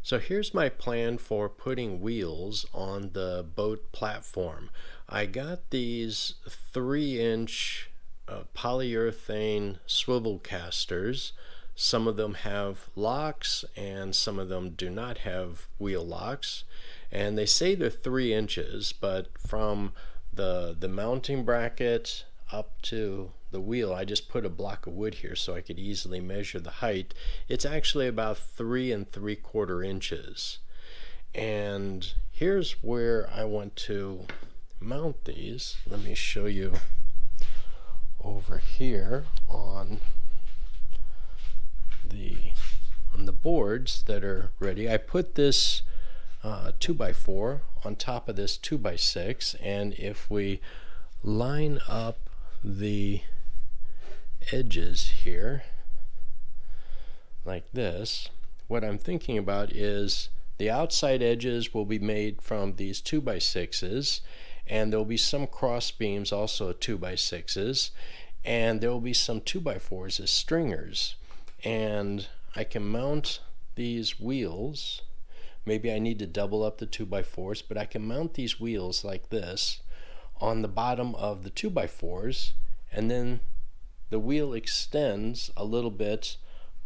So here's my plan for putting wheels on the boat platform. I got these 3-inch polyurethane swivel casters. Some of them have locks and some of them do not have wheel locks. And they say they're 3 inches, but from the mounting bracket up to the wheel, I just put a block of wood here so I could easily measure the height. It's actually about 3 3/4 inches. And here's where I want to mount these. Let me show you over here on the boards that are ready. I put this 2x4 on top of this 2x6, and if we line up the edges here like this, what I'm thinking about is the outside edges will be made from these 2x6s, and there will be some cross beams also 2x6s, and there will be some 2x4s as stringers. And I can mount these wheels. Maybe I need to double up the 2x4s, but I can mount these wheels like this on the bottom of the 2x4s, and then the wheel extends a little bit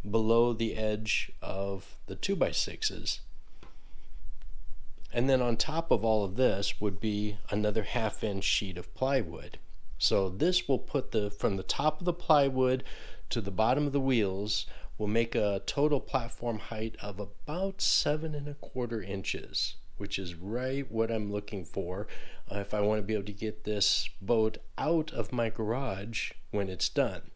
below the edge of the 2x6s. And then on top of all of this would be another 1/2 inch sheet of plywood. So this will put from the top of the plywood to the bottom of the wheels will make a total platform height of about 7 1/4 inches, which is right what I'm looking for if I want to be able to get this boat out of my garage when it's done.